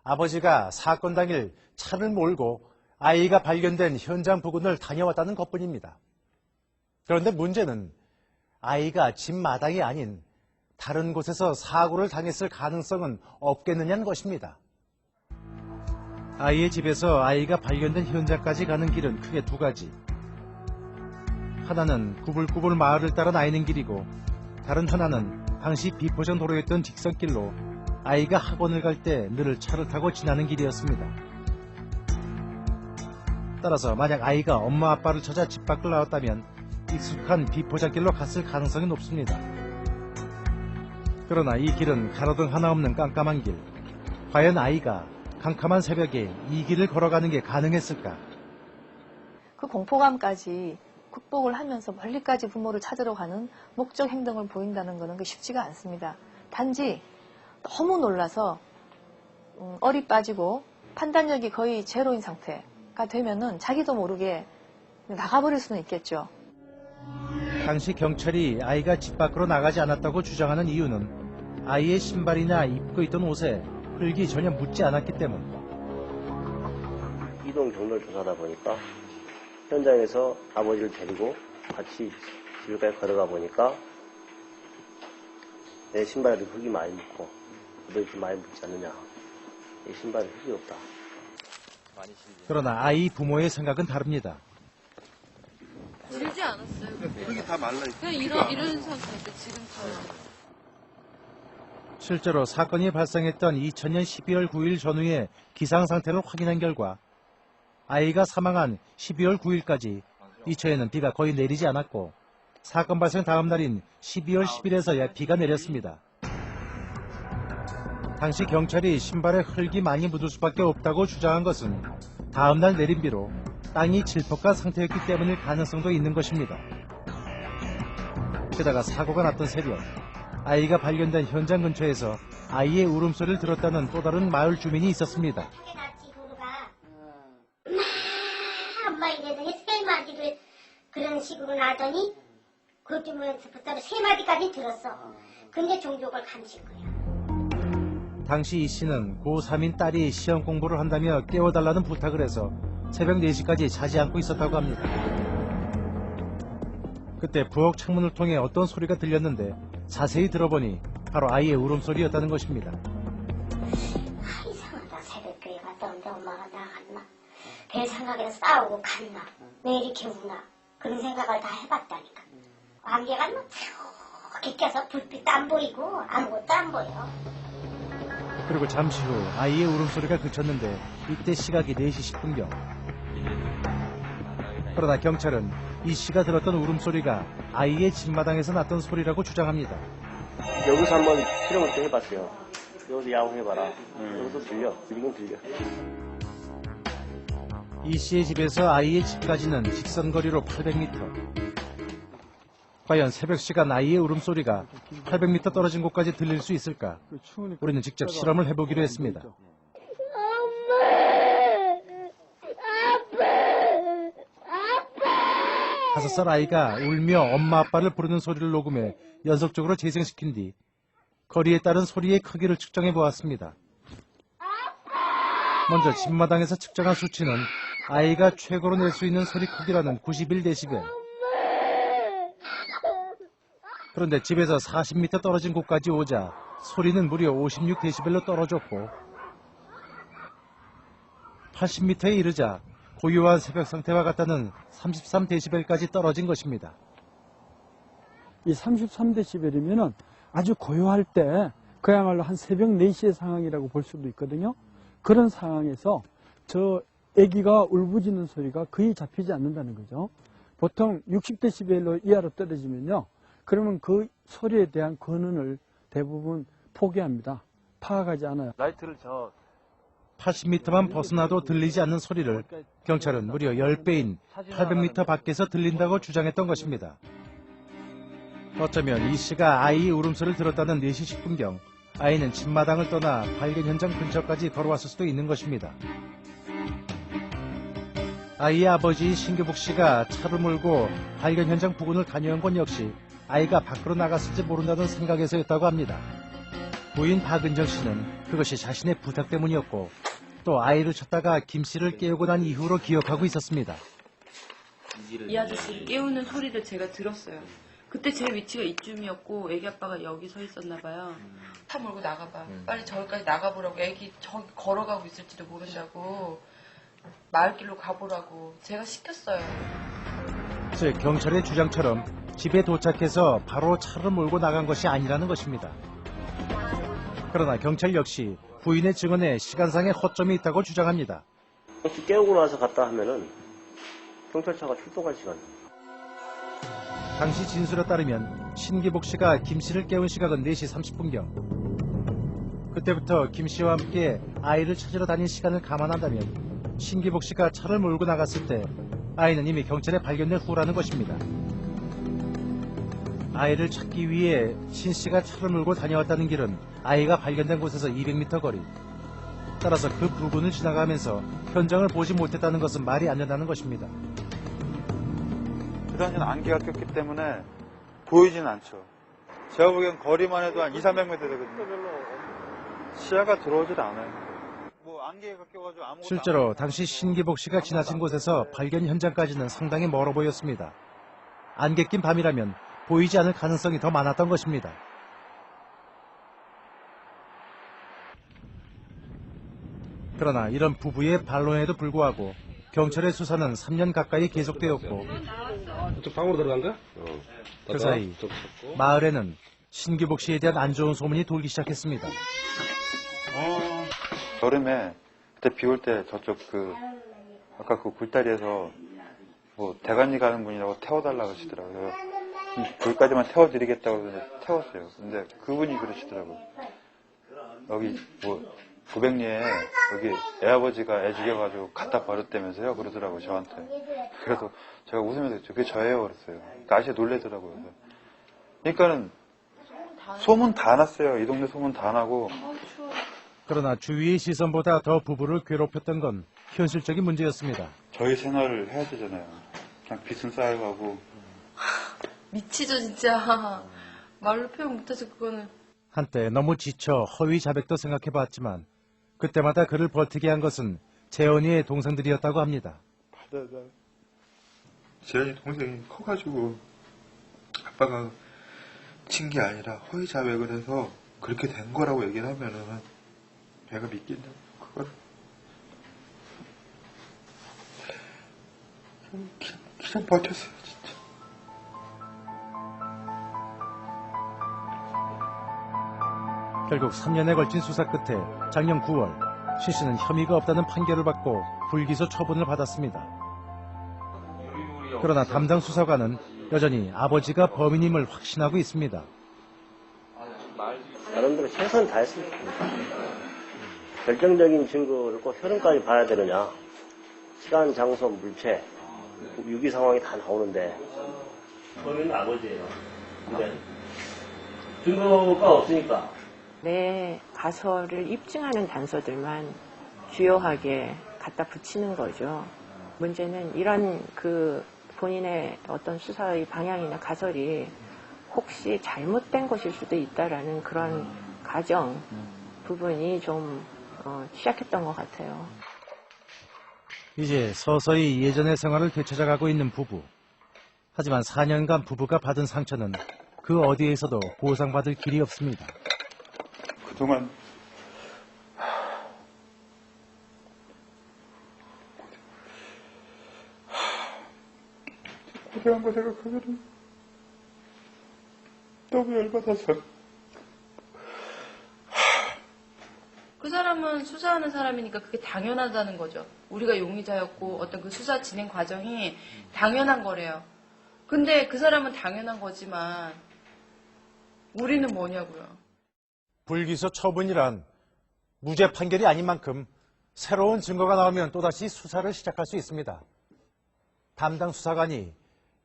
S1: 아버지가 사건 당일 차를 몰고 아이가 발견된 현장 부근을 다녀왔다는 것뿐입니다. 그런데 문제는 아이가 집 마당이 아닌 다른 곳에서 사고를 당했을 가능성은 없겠느냐는 것입니다. 아이의 집에서 아이가 발견된 현장까지 가는 길은 크게 두 가지. 하나는 구불구불 마을을 따라 나이는 길이고 다른 하나는 당시 비포장 도로였던 직선길로 아이가 학원을 갈 때 늘 차를 타고 지나는 길이었습니다. 따라서 만약 아이가 엄마 아빠를 찾아 집 밖을 나왔다면 익숙한 비포장길로 갔을 가능성이 높습니다. 그러나 이 길은 가로등 하나 없는 깜깜한 길. 과연 아이가 캄캄한 새벽에 이 길을 걸어가는 게 가능했을까?
S12: 그 공포감까지 극복을 하면서 멀리까지 부모를 찾으러 가는 목적 행동을 보인다는 것은 쉽지가 않습니다. 단지 너무 놀라서 얼이 빠지고 판단력이 거의 제로인 상태가 되면은 자기도 모르게 나가버릴 수는 있겠죠.
S1: 당시 경찰이 아이가 집 밖으로 나가지 않았다고 주장하는 이유는 아이의 신발이나 입고 있던 옷에 흙이 전혀 묻지 않았기 때문.
S3: 이동 경로를 조사하다 보니까 현장에서 아버지를 데리고 같이 집에까지 걸어가 보니까 내 신발에도 흙이 많이 묻고 너도 이렇게 많이 묻지 않느냐. 이 신발에 흙이 없다.
S1: 그러나 아이 부모의 생각은 다릅니다.
S5: 들지 않았어요.
S11: 흙이 다 말라있어.
S5: 그냥 이런 상태인데 지금처럼.
S1: 실제로 사건이 발생했던 2000년 12월 9일 전후의 기상 상태를 확인한 결과 아이가 사망한 12월 9일까지 이처에는 비가 거의 내리지 않았고 사건 발생 다음 날인 12월 10일에서야 비가 내렸습니다. 당시 경찰이 신발에 흙이 많이 묻을 수밖에 없다고 주장한 것은 다음 날 내린 비로 땅이 질퍽한 상태였기 때문일 가능성도 있는 것입니다. 게다가 사고가 났던 새벽 아이가 발견된 현장 근처에서 아이의 울음소리를 들었다는 또 다른 마을 주민이 있었습니다.
S9: 엄마 이래더니 세 마디를 그런 식으로 나더니 그쯤부터 세 마디까지 들었어. 근데 종족을 감춘 거야.
S1: 당시 이 씨는 고3인 딸이 시험 공부를 한다며 깨워달라는 부탁을 해서 새벽 4시까지 자지 않고 있었다고 합니다. 그때 부엌 창문을 통해 어떤 소리가 들렸는데 자세히 들어보니 바로 아이의 울음소리였다는 것입니다.
S9: 이상하다. 새벽교회 갔다 오는데 엄마가 나갔나? 별 생각에서 싸우고 갔나? 왜 이렇게 우나? 그런 생각을 다 해봤다니까. 안개가 뭐 쭉 껴서 불빛도 안 보이고 아무것도 안 보여.
S1: 그리고 잠시 후 아이의 울음소리가 그쳤는데 이때 시각이 4시 10분경. 그러나 경찰은 이 씨가 들었던 울음소리가 아이의 집마당에서 났던 소리라고 주장합니다.
S3: 여기서 한번 실험을 좀 해봤어요. 여기서 야옹해봐라. 여기서 들려. 이건 들려.
S1: 이 씨의 집에서 아이의 집까지는 직선거리로 800m. 과연 새벽 시간 아이의 울음소리가 800m 떨어진 곳까지 들릴 수 있을까? 우리는 직접 실험을 해보기로 했습니다. 다섯 살 아이가 울며 엄마 아빠를 부르는 소리를 녹음해 연속적으로 재생시킨 뒤 거리에 따른 소리의 크기를 측정해 보았습니다. 먼저 집마당에서 측정한 수치는 아이가 최고로 낼 수 있는 소리 크기라는 91dB. 그런데 집에서 40m 떨어진 곳까지 오자 소리는 무려 56dB로 떨어졌고 80m에 이르자 고요한 새벽 상태와 같다는 33dB까지 떨어진 것입니다.
S18: 이 33dB이면은 아주 고요할 때 그야말로 한 새벽 4시의 상황이라고 볼 수도 있거든요. 그런 상황에서 저 아기가 울부짖는 소리가 거의 잡히지 않는다는 거죠. 보통 60dB로 이하로 떨어지면요. 그러면 그 소리에 대한 근원을 대부분 포기합니다. 파악하지 않아요.
S11: 라이트를 저
S1: 80m만 벗어나도 들리지 않는 소리를 경찰은 무려 10배인 800m 밖에서 들린다고 주장했던 것입니다. 어쩌면 이 씨가 아이의 울음소리를 들었다는 4시 10분경 아이는 집마당을 떠나 발견 현장 근처까지 걸어왔을 수도 있는 것입니다. 아이의 아버지 신규복 씨가 차를 몰고 발견 현장 부근을 다녀온 건 역시 아이가 밖으로 나갔을지 모른다는 생각에서였다고 합니다. 부인 박은정 씨는 그것이 자신의 부탁 때문이었고 또 아이를 찾다가 김 씨를 깨우고 난 이후로 기억하고 있었습니다.
S5: 이 아저씨를 깨우는 소리를 제가 들었어요. 그때 제 위치가 이쯤이었고 애기 아빠가 여기 서 있었나 봐요. 차 몰고 나가봐. 빨리 저기까지 나가보라고. 애기 저기 걸어가고 있을지도 모른다고. 마을길로 가보라고 제가 시켰어요.
S1: 즉 경찰의 주장처럼 집에 도착해서 바로 차를 몰고 나간 것이 아니라는 것입니다. 그러나 경찰 역시 부인의 증언에 시간상의 허점이 있다고 주장합니다.
S3: 혹시 깨우고 나서 갔다 하면은 경찰차가 출동할 시간.
S1: 당시 진술에 따르면 신기복 씨가 김 씨를 깨운 시각은 4시 30분경. 그때부터 김 씨와 함께 아이를 찾으러 다닌 시간을 감안한다면 신기복 씨가 차를 몰고 나갔을 때 아이는 이미 경찰에 발견된 후라는 것입니다. 아이를 찾기 위해 신 씨가 차를 몰고 다녀왔다는 길은 아이가 발견된 곳에서 200m 거리. 따라서 그 부근을 지나가면서 현장을 보지 못했다는 것은 말이 안 된다는 것입니다.
S11: 그 당시에는 안개가 꼈기 때문에 보이진 않죠. 제가 보기엔 거리만 해도 한 200~300m 되거든요. 시야가 들어오질 않아요. 뭐 안개가 껴가지고 아무것도
S1: 실제로 당시 신기복 씨가 지나친 곳에서 발견 현장까지는 상당히 멀어 보였습니다. 안개 낀 밤이라면 보이지 않을 가능성이 더 많았던 것입니다. 그러나 이런 부부의 반론에도 불구하고 경찰의 수사는 3년 가까이 계속되었고
S19: 저쪽 방으로 들어간 거야?
S1: 그 사이 마을에는 신기복 씨에 대한 안 좋은 소문이 돌기 시작했습니다.
S11: 여름에 그때 비 올 때 저쪽 아까 그 굴다리에서 뭐 대관리 가는 분이라고 태워달라고 하시더라고요. 거기까지만 태워드리겠다고 해서 태웠어요. 근데 그분이 그러시더라고요. 여기 뭐 고백리에 여기 애아버지가 애 죽여가지고 갖다 버렸다면서요. 그러더라고요, 저한테. 그래서 제가 웃으면서 그게 저예요. 그랬어요. 그러니까 아저씨 놀래더라고요. 그러니까는 소문 다 났어요. 이 동네 소문 다 나고.
S1: 그러나 주위의 시선보다 더 부부를 괴롭혔던 건 현실적인 문제였습니다.
S11: 저희 생활을 해야 되잖아요. 그냥 빚은 쌓여가고.
S5: 미치죠 진짜. 말로 표현 못해서 그거는.
S1: 한때 너무 지쳐 허위 자백도 생각해봤지만 그때마다 그를 버티게 한 것은 재현이의 동생들이었다고 합니다.
S20: 재현이 동생이 커가지고 아빠가 친 게 아니라 허위 자백을 해서 그렇게 된 거라고 얘기를 하면은 내가 믿겠냐고 그거를 그냥 버텼어요 진짜.
S1: 결국 3년에 걸친 수사 끝에 작년 9월 신 씨는 혐의가 없다는 판결을 받고 불기소 처분을 받았습니다. 그러나 담당 수사관은 여전히 아버지가 범인임을 확신하고 있습니다.
S3: 나름대로 최선을 다했습니다. 결정적인 증거를 꼭 혈흔까지 봐야 되느냐. 시간, 장소, 물체, 유기 상황이 다 나오는데 범인은 아버지예요. 근데 증거가 없으니까
S10: 내 가설을 입증하는 단서들만 주요하게 갖다 붙이는 거죠. 문제는 이런 본인의 어떤 수사의 방향이나 가설이 혹시 잘못된 것일 수도 있다라는 그런 가정 부분이 좀 취약했던 것 같아요.
S1: 이제 서서히 예전의 생활을 되찾아가고 있는 부부. 하지만 4년간 부부가 받은 상처는 그 어디에서도 보상받을 길이 없습니다.
S20: 그동안 고생한 거 생각하면 너무 열받아서.
S5: 그 사람은 수사하는 사람이니까 그게 당연하다는 거죠. 우리가 용의자였고 어떤 그 수사 진행 과정이 당연한 거래요. 근데 그 사람은 당연한 거지만 우리는 뭐냐고요.
S1: 불기소 처분이란 무죄 판결이 아닌 만큼 새로운 증거가 나오면 또다시 수사를 시작할 수 있습니다. 담당 수사관이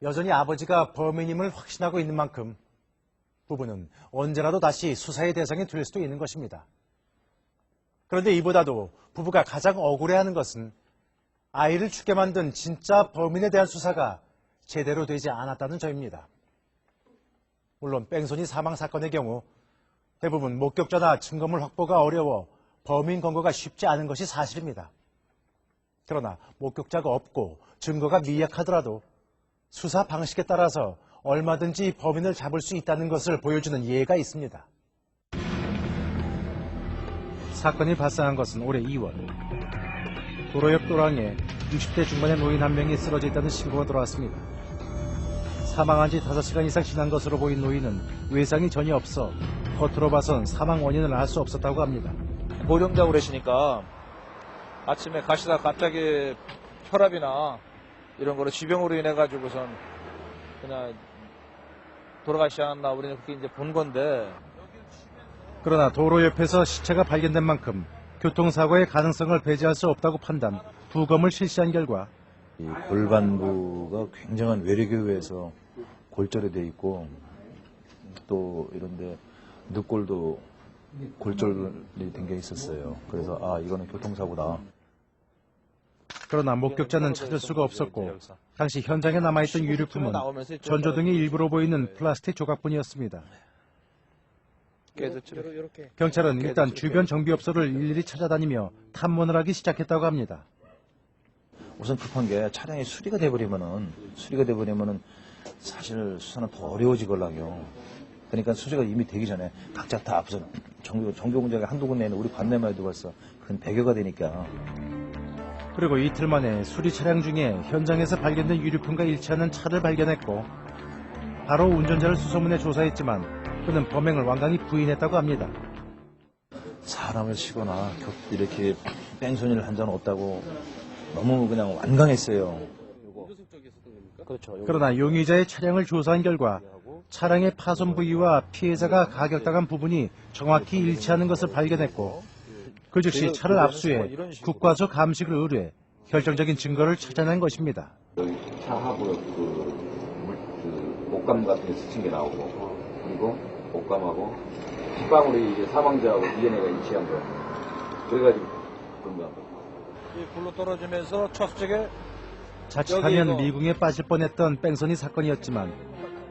S1: 여전히 아버지가 범인임을 확신하고 있는 만큼 부부는 언제라도 다시 수사의 대상이 될 수도 있는 것입니다. 그런데 이보다도 부부가 가장 억울해하는 것은 아이를 죽게 만든 진짜 범인에 대한 수사가 제대로 되지 않았다는 점입니다. 물론 뺑소니 사망 사건의 경우 대부분 목격자나 증거물 확보가 어려워 범인 검거가 쉽지 않은 것이 사실입니다. 그러나 목격자가 없고 증거가 미약하더라도 수사 방식에 따라서 얼마든지 범인을 잡을 수 있다는 것을 보여주는 예가 있습니다. 사건이 발생한 것은 올해 2월. 도로 옆 도랑에 60대 중반의 노인 한 명이 쓰러져 있다는 신고가 들어왔습니다. 사망한 지 5시간 이상 지난 것으로 보인 노인은 외상이 전혀 없어 겉으로 봐선 사망 원인을 알 수 없었다고 합니다.
S21: 고령자고 그러시니까 아침에 가시다 갑자기 혈압이나 이런 거로 지병으로 인해 가지고선 그냥 돌아가시지 않았나 우리는 그렇게 이제 본 건데.
S1: 그러나 도로 옆에서 시체가 발견된 만큼 교통사고의 가능성을 배제할 수 없다고 판단, 부검을 실시한 결과
S22: 이 골반부가 굉장한 외래교회에서 골절이 돼 있고 또 이런데 늑골도 골절이 된 게 있었어요. 그래서 이거는 교통사고다.
S1: 그러나 목격자는 찾을 수가 없었고 당시 현장에 남아있던 유류품은 전조등의 일부로 보이는 플라스틱 조각뿐이었습니다. 경찰은 일단 주변 정비업소를 일일이 찾아다니며 탐문을 하기 시작했다고 합니다.
S22: 우선 급한 게 차량이 수리가 돼버리면은 사실 수사는 더 어려워지걸랑요. 그러니까 수리가 이미 되기 전에 각자 다 앞서 정비 공장에 한두 군데는 우리 관내만 해도 벌써 그건 100여가 되니까.
S1: 그리고 이틀 만에 수리 차량 중에 현장에서 발견된 유류품과 일치하는 차를 발견했고 바로 운전자를 수소문해 조사했지만 그는 범행을 완강히 부인했다고 합니다.
S22: 사람을 치거나 이렇게 뺑소니를 한 적은 없다고 너무 그냥 완강했어요.
S1: 그러나 용의자의 차량을 조사한 결과 차량의 파손 부위와 피해자가 가격당한 부분이 정확히 일치하는 것을 발견했고 그 즉시 차를 압수해 국과수 감식을 의뢰해 결정적인 증거를 찾아낸 것입니다.
S23: 차 하부 목감 같은 게 스친 게 나오고 그리고 목감하고 핏방울이 이제 사망자하고 DNA가 일치한 거. 그래가지고 그런가.
S21: 이 굴러 떨어지면서 좌측에
S1: 자칫하면 미궁에 빠질 뻔했던 뺑소니 사건이었지만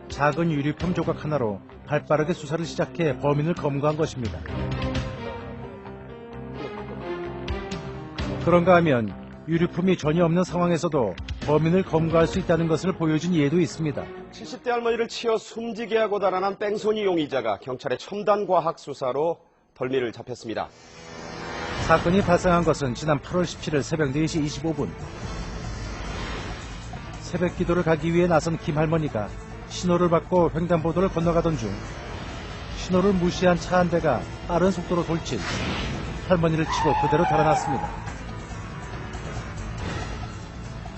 S1: 작은 유류품 조각 하나로 발빠르게 수사를 시작해 범인을 검거한 것입니다. 그런가 하면 유류품이 전혀 없는 상황에서도 범인을 검거할 수 있다는 것을 보여준 예도 있습니다.
S24: 70대 할머니를 치어 숨지게 하고 달아난 뺑소니 용의자가 경찰의 첨단 과학 수사로 덜미를 잡혔습니다.
S1: 사건이 발생한 것은 지난 8월 17일 새벽 4시 25분. 새벽 기도를 가기 위해 나선 김 할머니가 신호를 받고 횡단보도를 건너가던 중 신호를 무시한 차 한 대가 빠른 속도로 돌진, 할머니를 치고 그대로 달아났습니다.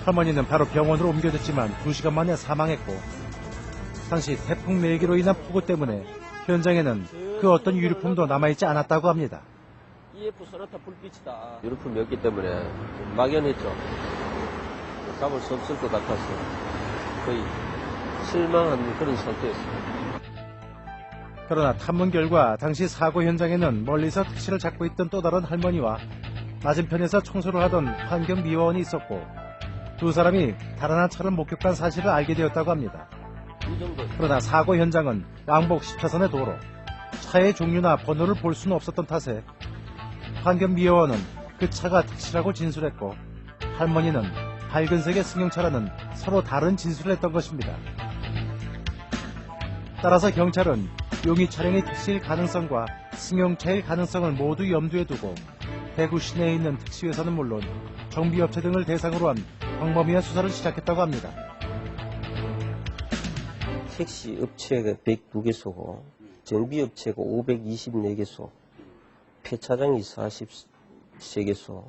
S1: 할머니는 바로 병원으로 옮겨졌지만 2시간 만에 사망했고 당시 태풍 매기로 인한 폭우 때문에 현장에는 그 어떤 유류품도 남아있지 않았다고 합니다.
S25: EF 소나타 불빛이다. 유류품이 없기 때문에 막연했죠. 잡을 수 없을 것 같아서 거의 실망한 그런 상태였습니다.
S1: 그러나 탐문 결과 당시 사고 현장에는 멀리서 택시를 잡고 있던 또 다른 할머니와 맞은편에서 청소를 하던 환경미화원이 있었고 두 사람이 달아난 차를 목격한 사실을 알게 되었다고 합니다. 그러나 사고 현장은 왕복 10차선의 도로, 차의 종류나 번호를 볼 수는 없었던 탓에 환경미화원은 그 차가 택시라고 진술했고 할머니는 밝은색의 승용차라는 서로 다른 진술을 했던 것입니다. 따라서 경찰은 용의 차량이 택시일 가능성과 승용차일 가능성을 모두 염두에 두고 대구 시내에 있는 택시회사는 물론 정비업체 등을 대상으로 한 광범위한 수사를 시작했다고 합니다.
S25: 택시 업체가 102개소고 정비업체가 524개소, 폐차장이 43개소,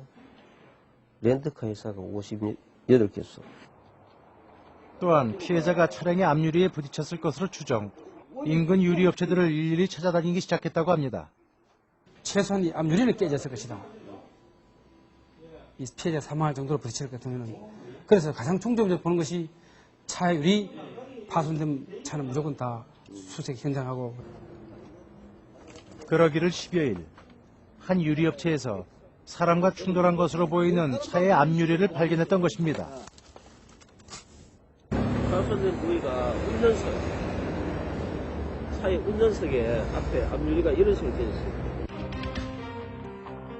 S25: 렌트카 회사가 58개소.
S1: 또한 피해자가 차량의 앞유리에 부딪혔을 것으로 추정, 인근 유리업체들을 일일이 찾아다니기 시작했다고 합니다.
S26: 최소한 이 앞유리는 깨졌을 것이다. 이 피해자 사망할 정도로 부딪힐 것 같으면 그래서 가장 충동적으로 보는 것이 차의 유리 파손된 차는 무조건 다 수색 현장하고.
S1: 그러기를 10여일 한 유리업체에서 사람과 충돌한 것으로 보이는 차의 앞유리를 발견했던 것입니다.
S25: 파손된 부위가 운전석, 차의 운전석에 앞에 앞유리가 이런 식으로 되어 있어요.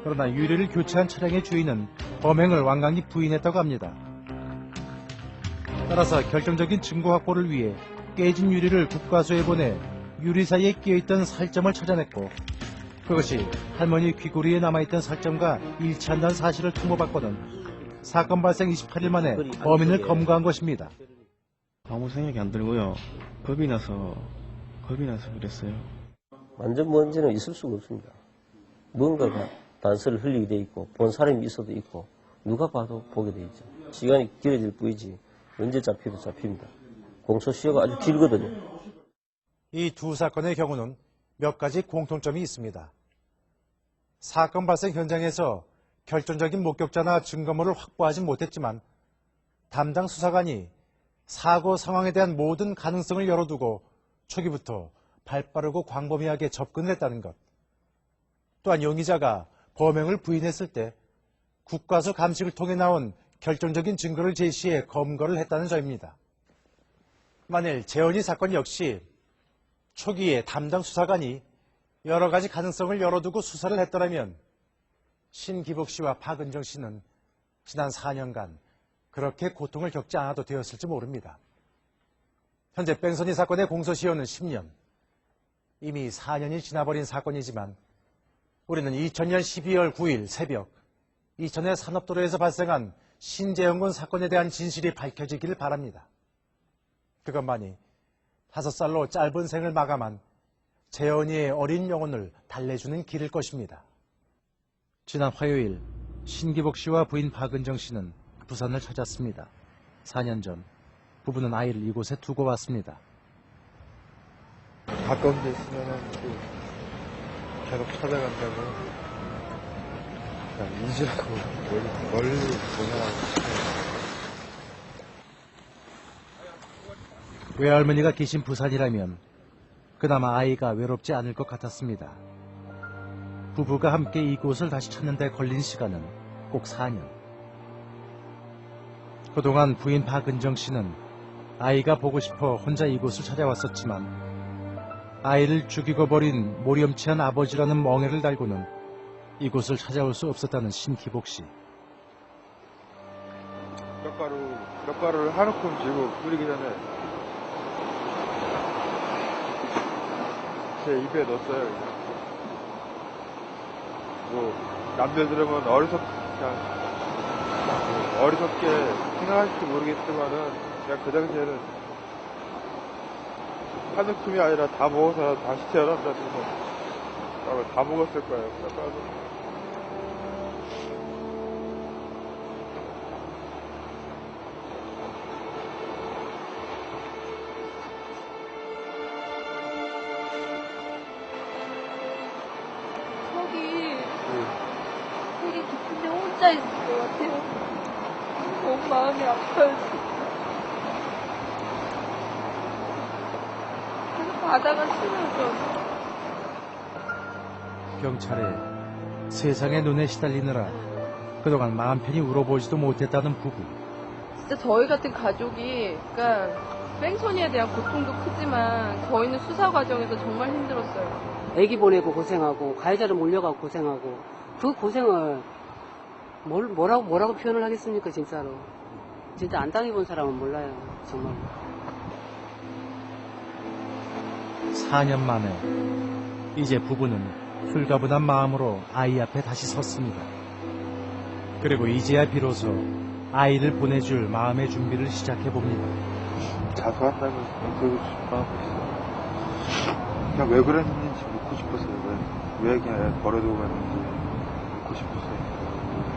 S1: 그러나 유리를 교체한 차량의 주인은 범행을 완강히 부인했다고 합니다. 따라서 결정적인 증거 확보를 위해 깨진 유리를 국과수에 보내 유리 사이에 끼어있던 살점을 찾아냈고, 그것이 할머니 귀고리에 남아있던 살점과 일치한다는 사실을 통보받고는 사건 발생 28일 만에 범인을 검거한 것입니다.
S2: 아무 생각이 안 들고요. 겁이 나서 그랬어요.
S25: 완전 먼지는 있을 수가 없습니다. 뭔가가 단서를 흘리게 돼 있고 본 사람이 있어도 있고 누가 봐도 보게 돼 있죠. 시간이 길어질 뿐이지 언제 잡히도 잡힙니다. 공소시효가 아주 길거든요.
S1: 이 두 사건의 경우는 몇 가지 공통점이 있습니다. 사건 발생 현장에서 결정적인 목격자나 증거물을 확보하지 못했지만 담당 수사관이 사고 상황에 대한 모든 가능성을 열어두고 초기부터 발빠르고 광범위하게 접근을 했다는 것. 또한 용의자가 범행을 부인했을 때 국과수 감식을 통해 나온 결정적인 증거를 제시해 검거를 했다는 점입니다. 만일 재현이 사건 역시 초기에 담당 수사관이 여러 가지 가능성을 열어두고 수사를 했더라면 신기복 씨와 박은정 씨는 지난 4년간 그렇게 고통을 겪지 않아도 되었을지 모릅니다. 현재 뺑소니 사건의 공소시효는 10년. 이미 4년이 지나버린 사건이지만 우리는 2000년 12월 9일 새벽 이천의 산업도로에서 발생한 신재영군 사건에 대한 진실이 밝혀지기를 바랍니다. 그것만이 5살로 짧은 생을 마감한 재현이의 어린 영혼을 달래주는 길일 것입니다. 지난 화요일 신기복 씨와 부인 박은정 씨는 부산을 찾았습니다. 4년 전 부부는 아이를 이곳에 두고 왔습니다.
S20: 가까운 데 있으면 계속 찾아간다고 그냥 잊으라고 멀리 보내라고.
S1: 외할머니가 계신 부산이라면 그나마 아이가 외롭지 않을 것 같았습니다. 부부가 함께 이곳을 다시 찾는 데 걸린 시간은 꼭 4년. 그동안 부인 박은정 씨는 아이가 보고 싶어 혼자 이곳을 찾아왔었지만 아이를 죽이고 버린 모렴치한 아버지라는 멍해를 달고는 이곳을 찾아올 수 없었다는 신기복 씨.
S20: 뼈가루를 한 움큼 쥐고 끓이기 전에 제 입에 넣었어요. 뭐 남들 들으면 어리석게 생각할지 모르겠지만은 그냥 그 당시에는 한 움큼이 아니라 다 먹어서 다시 태어난다는 거 다 먹었을 거예요. 뼈가루.
S5: 되게 깊은데 혼자 있을 것 같아요. 너무 마음이 아파요. 계속 바다가 싫어져.
S1: 경찰에 세상의 눈에 시달리느라 그동안 마음 편히 울어보지도 못했다는 부부.
S5: 진짜 저희 같은 가족이, 그러니까 뺑소니에 대한 고통도 크지만 저희는 수사 과정에서 정말 힘들었어요.
S4: 애기 보내고 고생하고 가해자로 몰려가고 고생하고 그 고생을 뭐라고 표현을 하겠습니까? 진짜로 진짜 안 당해본 사람은 몰라요. 정말.
S1: 4년 만에 이제 부부는 홀가분한 마음으로 아이 앞에 다시 섰습니다. 그리고 이제야 비로소 아이를 보내줄 마음의 준비를 시작해봅니다.
S20: 자수한다고 그러고 싶어. 그냥 왜 그랬는지 묻고 싶었어요. 왜 그냥 버려두고 갔는지 묻고 싶었어요.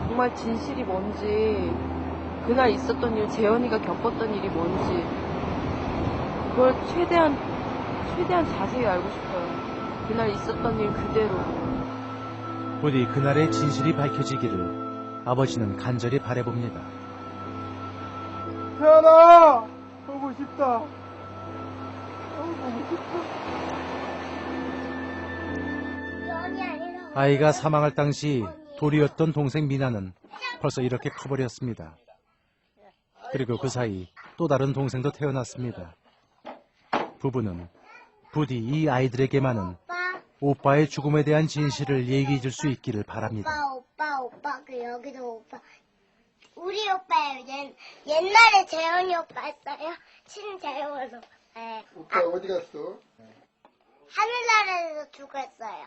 S5: 정말 진실이 뭔지, 그날 있었던 일, 재현이가 겪었던 일이 뭔지 그걸 최대한 자세히 알고 싶어요. 그날 있었던 일 그대로.
S1: 부디 그날의 진실이 밝혀지기를 아버지는 간절히 바라봅니다.
S20: 태연아! 보고 싶다. 보고 싶다.
S1: 아이가 사망할 당시 돌이었던 동생 미나는 벌써 이렇게 커버렸습니다. 그리고 그 사이 또 다른 동생도 태어났습니다. 부부는 부디 이 아이들에게만은 오빠의 죽음에 대한 진실을 얘기해 줄 수 있기를 바랍니다.
S7: 오빠, 그 여기도 오빠. 우리 오빠예요. 옛날에 재현이 오빠 했어요. 신재현 오빠.
S8: 오빠 어디 갔어?
S7: 하늘나라에서 죽었어요.